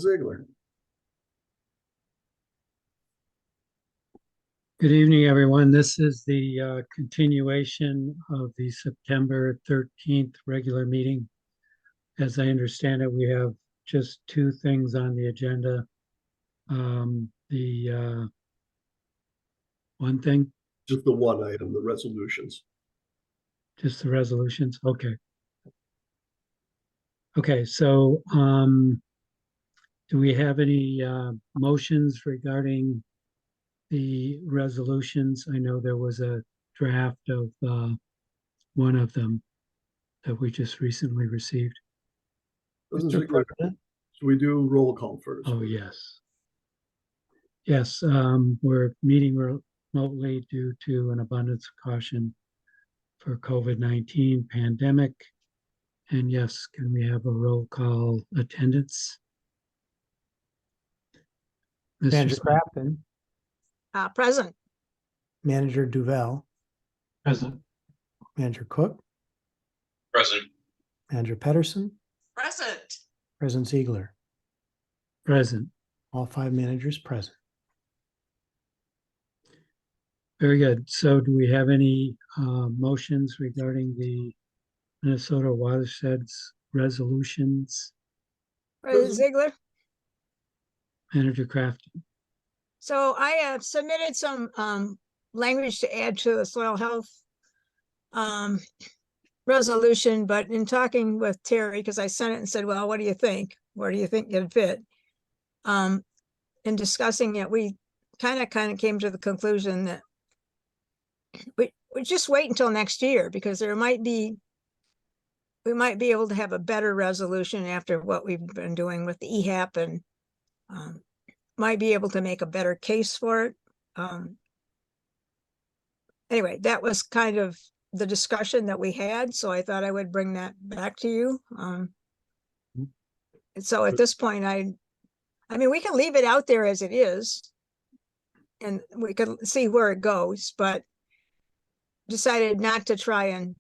Ziegler. Good evening, everyone. This is the continuation of the September 13th regular meeting. As I understand it, we have just two things on the agenda. The one thing, Just the one item, the resolutions. just the resolutions. Okay. Okay, so do we have any motions regarding the resolutions? I know there was a draft of one of them that we just recently received. Mr. President, should we do roll call first? Oh, yes. Yes, we're meeting remotely due to an abundance of caution for COVID-19 pandemic. And yes, can we have a roll call attendance? Manager Smith? Crafton, Present. Manager Duval, Present. Manager Cook, Present. Manager Pedersen, Present. President Ziegler. Present. All five managers present. Very good. So do we have any motions regarding the Minnesota watersheds resolutions? President Ziegler. Manager Crafton. So I have submitted some language to add to the soil health resolution, but in talking with Terry, because I sent it and said, well, what do you think? Where do you think it'd fit? In discussing it, we kind of came to the conclusion that we just wait until next year, because we might be able to have a better resolution after what we've been doing with the EHAP, and might be able to make a better case for it. Anyway, that was kind of the discussion that we had, so I thought I would bring that back to you. And so at this point, I mean, we can leave it out there as it is, and we could see where it goes, but decided not to try and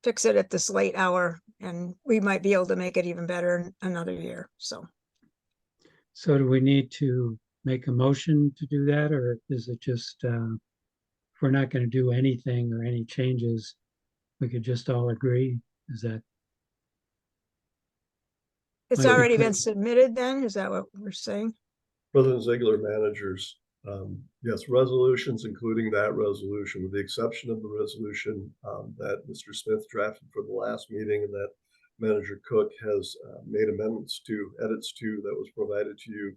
fix it at this late hour, and we might be able to make it even better another year. So do we need to make a motion to do that, or is it just if we're not going to do anything or any changes, we could just all agree? Is that it's Might be already been clear. submitted then? Is that what we're saying? President Ziegler, managers, yes, resolutions, including that resolution, with the exception of the resolution that Mr. Smith drafted for the last meeting and that Manager Cook has made amendments to, edits to, that was provided to you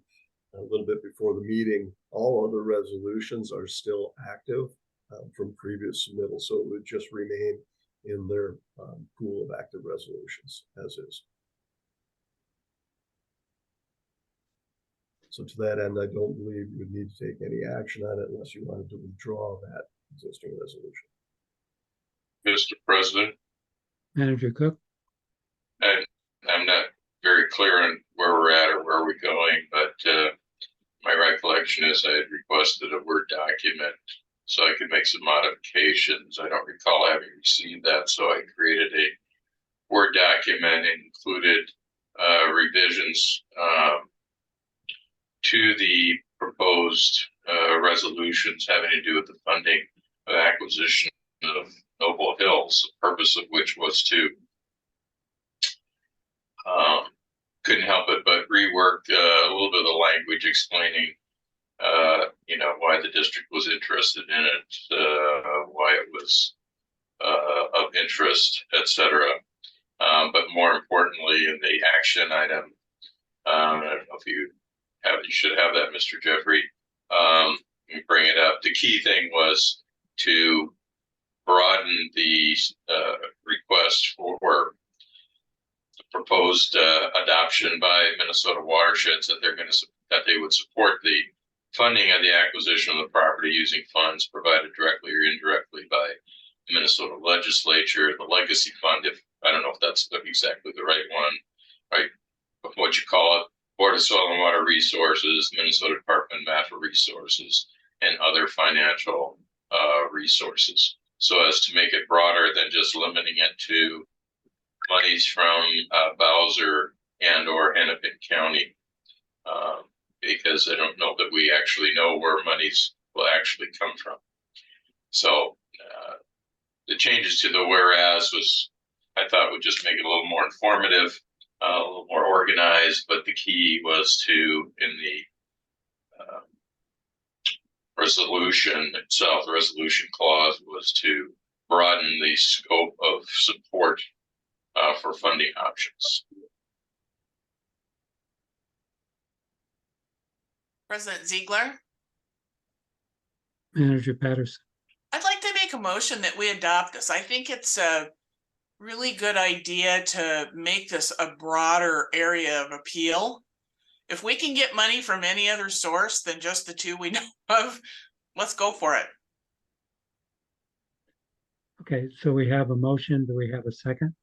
a little bit before the meeting. All other resolutions are still active from previous submittals, so it would just remain in their pool of active resolutions as is. So to that end, I don't believe you would need to take any action on it unless you wanted to withdraw that existing resolution. Mr. President, Manager Cook? I'm not very clear on where we're at or where we're going, but my recollection is I had requested a Word document so I could make some modifications. I don't recall having received that, so I created a Word document and included revisions to the proposed resolutions having to do with the funding of acquisition of Noble Hills, the purpose of which was to couldn't help it but rework a little bit of the language explaining why the district was interested in it, why it was of interest, etc. But more importantly, in the action item, I don't know if you should have that, Mr. Jeffrey. Bring it up. The key thing was to broaden the request for proposed adoption by Minnesota watersheds that they would support the funding of the acquisition of the property using funds provided directly or indirectly by the Minnesota legislature. The legacy fund, if I don't know if that's exactly the right one, right? But what you call it, Board of Soil and Water Resources, Minnesota Department of Natural Resources, and other financial resources. So as to make it broader than just limiting it to monies from Bowser and or Hennepin County, because I don't know that we actually know where monies will actually come from. So the changes to the whereas I thought would just make it a little more informative, a little more organized, but the key was to, in the resolution itself, the resolution clause was to broaden the scope of support for funding options. President Ziegler, Manager Patterson. I'd like to make a motion that we adopt this. I think it's a really good idea to make this a broader area of appeal. If we can get money from any other source than just the two we know of, let's go for it. Okay, so we have a motion. Do we have a second?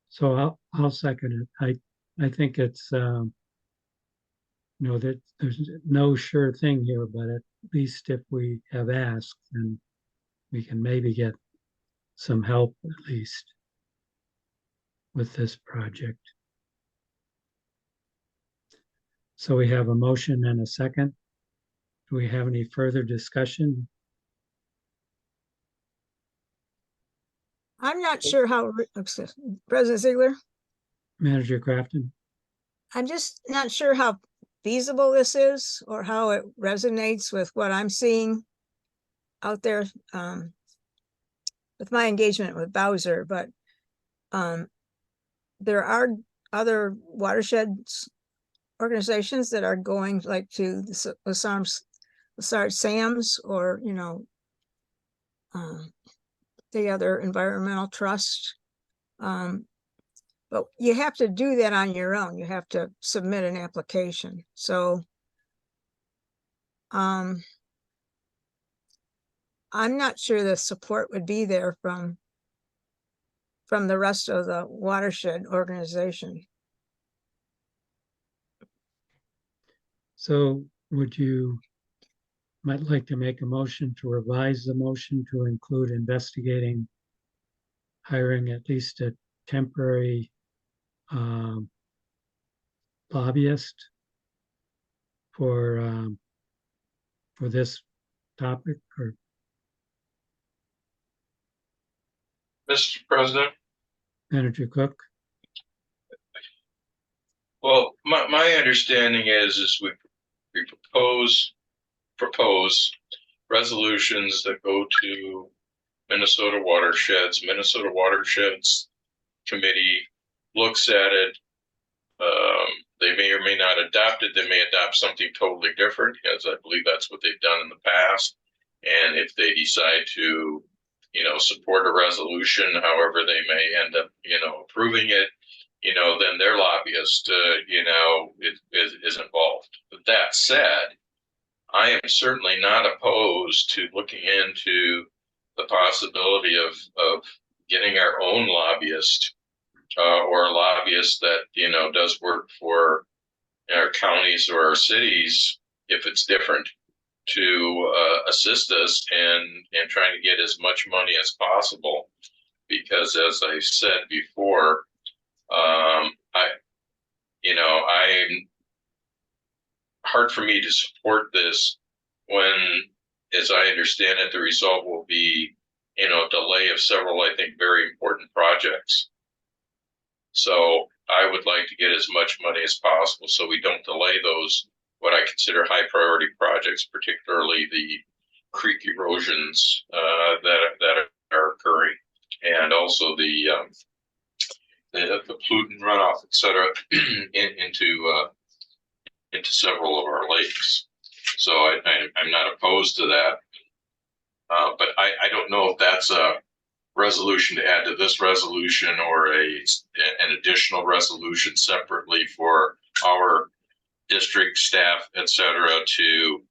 So I'll second it. I think it's that there's no sure thing here, but at least if we have asked, then we can maybe get some help at least with this project. So we have a motion and a second. Do we have any further discussion? I'm not sure how, President Ziegler, Manager Crafton? I'm just not sure how feasible this is or how it resonates with what I'm seeing out there with my engagement with Bowser, but there are other watersheds organizations that are going like to the Sarge Sam's or, the other environmental trust. But you have to do that on your own. You have to submit an application. So I'm not sure the support would be there from the rest of the watershed organization. So might like to make a motion to revise the motion to include investigating hiring at least a temporary lobbyist for this topic, or Mr. President? Manager Cook? Well, my understanding is we propose resolutions that go to Minnesota Watersheds. Minnesota Watersheds Committee looks at it. They may or may not adopt it. They may adopt something totally different, as I believe that's what they've done in the past. And if they decide to, support a resolution, however they may end up, approving it, then their lobbyist, is involved. But that said, I am certainly not opposed to looking into the possibility of getting our own lobbyist or a lobbyist that, does work for our counties or our cities, if it's different, to assist us in trying to get as much money as possible. Because as I said before, I'm hard for me to support this when, as I understand it, the result will be, delay of several, I think, very important projects. So I would like to get as much money as possible so we don't delay those, what I consider high priority projects, particularly the creek erosions that are occurring, and also the pollutant runoff, et cetera, into several of our lakes. So I'm not opposed to that. But I don't know if that's a resolution to add to this resolution or an additional resolution separately for our district staff, et cetera, to,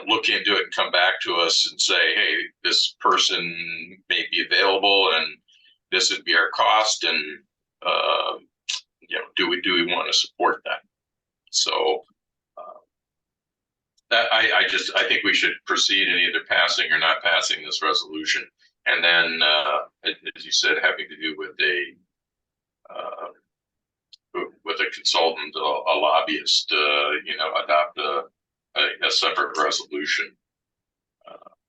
look into it and come back to us and say, hey, this person may be available and this would be our cost. And, do we want to support that? So that I think we should proceed in either passing or not passing this resolution And then, as you said, having to do with a consultant, a lobbyist, adopt a separate resolution,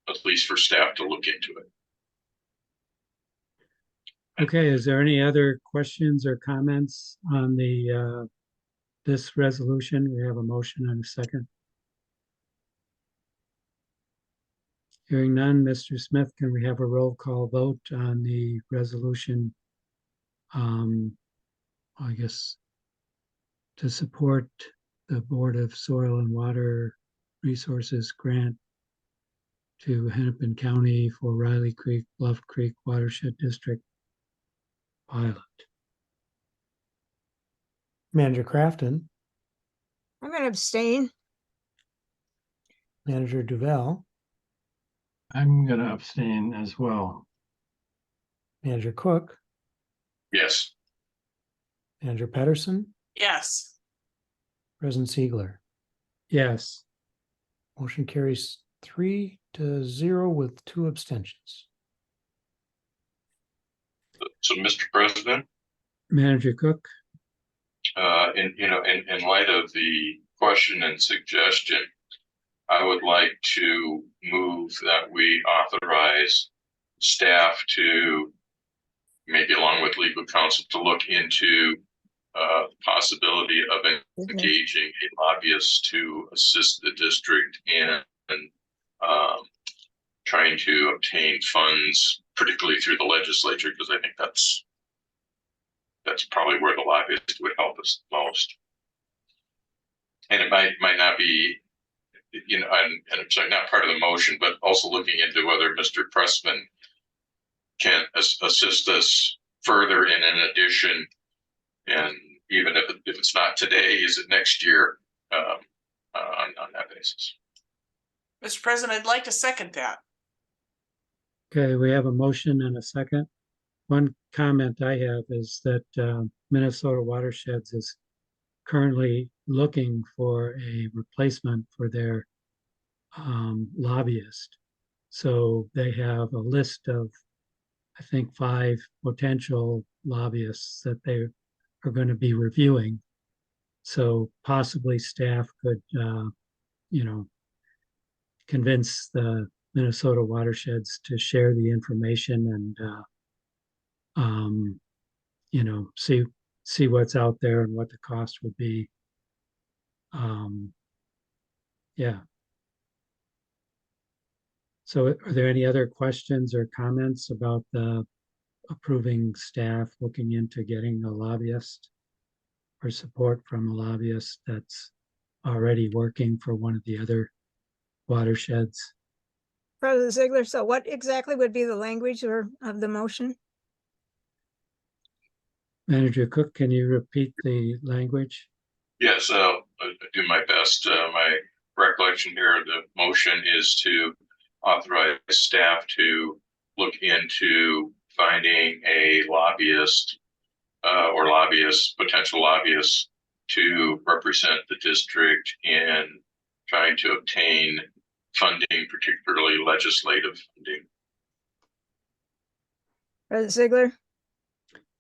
at least for staff to look into it. Okay, is there any other questions or comments on the this resolution? We have a motion and a second. Hearing none, Mr. Smith, can we have a roll call vote on the resolution? I guess to support the Board of Soil and Water Resources grant to Hennepin County for Riley Creek, Bluff Creek Watershed District pilot. Manager Crafton, I'm going to abstain. Manager Duval, I'm gonna abstain as well. Manager Cook, Yes. Manager Pedersen, Yes. President Ziegler. Yes, Motion carries 3-0 with 2 abstentions. So, Mr. President, Manager Cook. in light of the question and suggestion, I would like to move that we authorize staff to, maybe along with legal counsel, to look into the possibility of engaging a lobbyist to assist the district in trying to obtain funds, particularly through the legislature, because I think that's probably where the lobbyist would help us most. And it might not be, and I'm sorry, not part of the motion, but also looking into whether Mr. Pressman can assist us further in an addition, and even if it's not today, is it next year, on that basis. Mr. President, I'd like to second that. Okay, we have a motion and a second. One comment I have is that Minnesota Watersheds is currently looking for a replacement for their lobbyist. So they have a list of, I think, 5 potential lobbyists that they are going to be reviewing. So possibly staff could, convince the Minnesota Watersheds to share the information and, see what's out there and what the cost would be. Yeah. So are there any other questions or comments about the approving staff looking into getting a lobbyist or support from a lobbyist that's already working for one of the other watersheds? President Ziegler, so what exactly would be the language of the motion? Manager Cook, can you repeat the language? Yes, I'll do my best. My recollection here, the motion is to authorize staff to look into finding a lobbyist or potential lobbyists to represent the district in trying to obtain funding, particularly legislative funding. President Ziegler?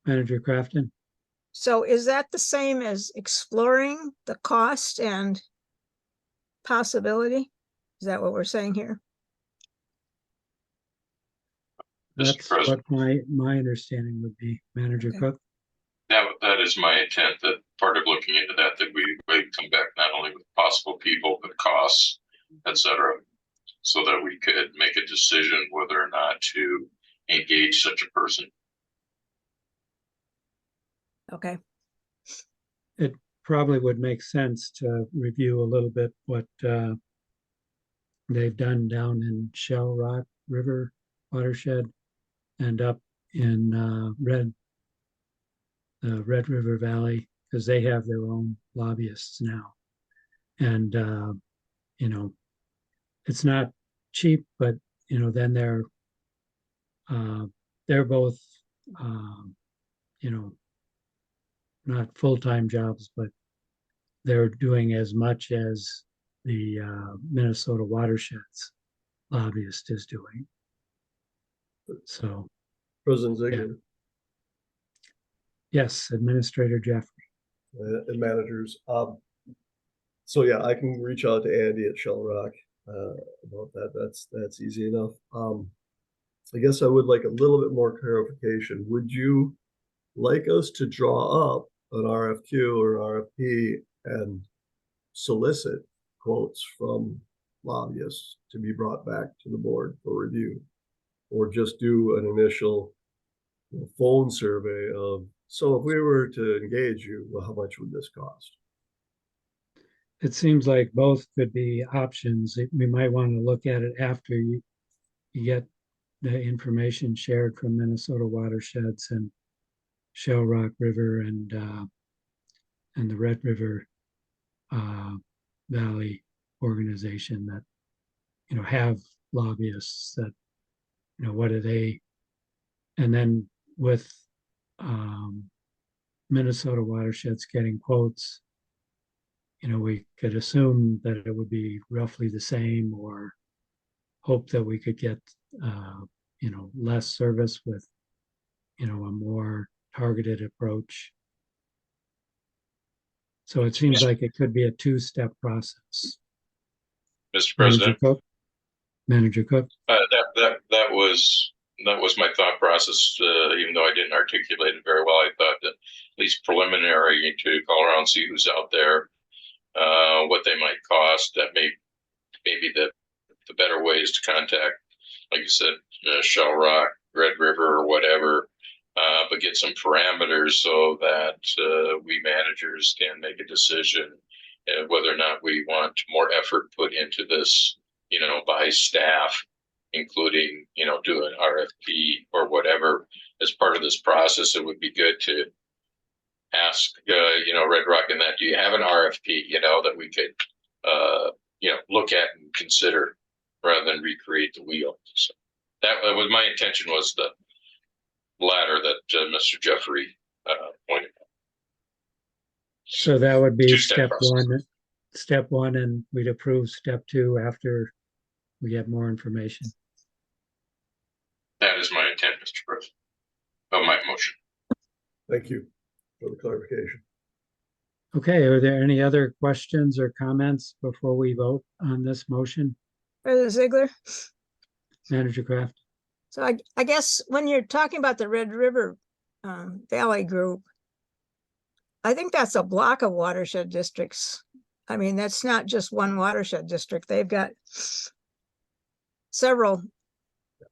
Manager Crafton? So is that the same as exploring the cost and possibility? Is that what we're saying here? That's what my understanding would be, Manager Okay. Cook. That is my intent, that part of looking into that we come back not only with possible people, but costs, et cetera, so that we could make a decision whether or not to engage such a person. Okay. It probably would make sense to review a little bit what they've done down in Shell Rock River watershed and up in the Red River Valley, because they have their own lobbyists now. And, it's not cheap, but, then they're both, not full-time jobs, but they're doing as much as the Minnesota Watersheds lobbyist is doing. So, President Ziegler yes, Administrator Jeffrey. and managers. So yeah, I can reach out to Andy at Shell Rock about that. That's easy enough. I guess I would like a little bit more clarification. Would you like us to draw up an RFQ or an RFP and solicit quotes from lobbyists to be brought back to the board for review? Or just do an initial phone survey of, so if we were to engage you, well, how much would this cost? It seems like both could be options. We might want to look at it after you get the information shared from Minnesota Watersheds and Shell Rock River and the Red River Valley organization that, have lobbyists that, what are they? And then with Minnesota Watersheds getting quotes, we could assume that it would be roughly the same, or hope that we could get, less service with, a more targeted approach. So it seems like it could be a two-step process. Mr. President, Manager Cook. that was my thought process. Even though I didn't articulate it very well, I thought that at least preliminary to call around, see who's out there, what they might cost. That maybe the better ways to contact, like you said, Shell Rock, Red River, or whatever. But get some parameters so that we managers can make a decision whether or not we want more effort put into this, by staff, including, do an RFP or whatever as part of this process. It would be good to ask, Red Rock and that, do you have an RFP, that we could, look at and consider rather than recreate the wheel. So that was my intention, was the latter that Mr. Jeffrey pointed out. So that would be Two-step step one, and we'd approve step two after we get more information. That is my intent, Mr. President, of my motion. Thank you for the clarification. Okay, are there any other questions or comments before we vote on this motion? President Ziegler? Manager Kraft? So I guess when you're talking about the Red River Valley Group, I think that's a block of watershed districts. I mean, that's not just one watershed district. They've got several.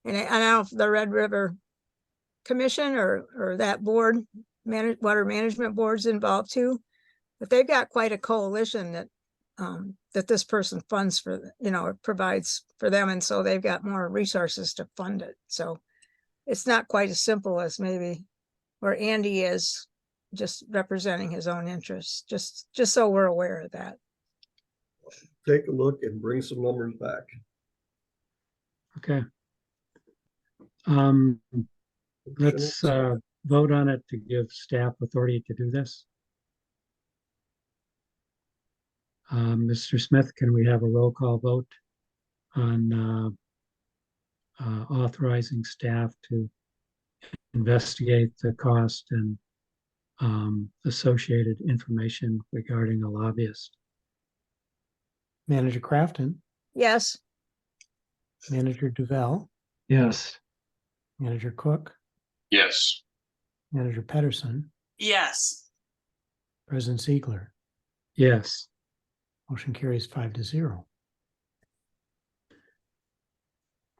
And I don't know if the Red River Commission or that board, water management board's involved too, but they've got quite a coalition that that this person funds for, provides for them. And so they've got more resources to fund it. So it's not quite as simple as maybe where Andy is just representing his own interests, just so we're aware of that. Take a look and bring some numbers back. Okay. Let's vote on it to give staff authority to do this. Mr. Smith, can we have a roll call vote on authorizing staff to investigate the cost and associated information regarding a lobbyist? Manager Crafton, Yes. Manager Duval, Yes. Manager Cook, Yes. Manager Pedersen, Yes. President Ziegler. Yes. Motion carries 5-0.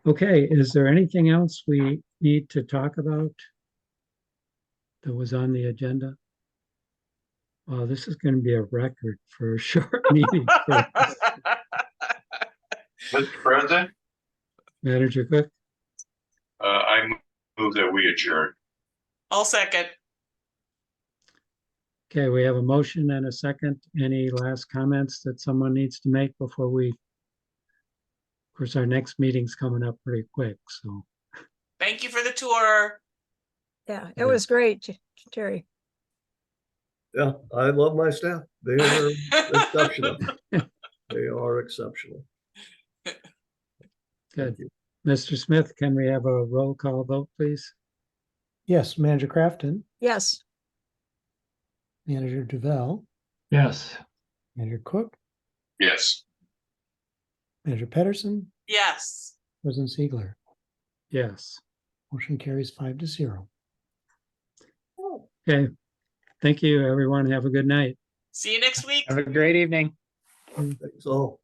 Okay, is there anything else we need to talk about that was on the agenda? Well, this is going to be a record for a short meeting. Mr. President, Manager Cook? I move that we adjourn. I'll second. Okay, we have a motion and a second. Any last comments that someone needs to make before we, of course, our next meeting's coming up pretty quick, so. Thank you for the tour. Yeah, it was great, Terry. Yeah, I love my staff. They are exceptional. They are exceptional. Good. Mr. Smith, can we have a roll call vote, please? Yes, Manager Crafton, Yes, Manager Duval, Yes, Manager Cook, Yes. Manager Pedersen, Yes. President Ziegler. Yes. Motion carries 5-0. Okay. Thank you, everyone. Have a good night. See you next week. Have a great evening. Thanks all.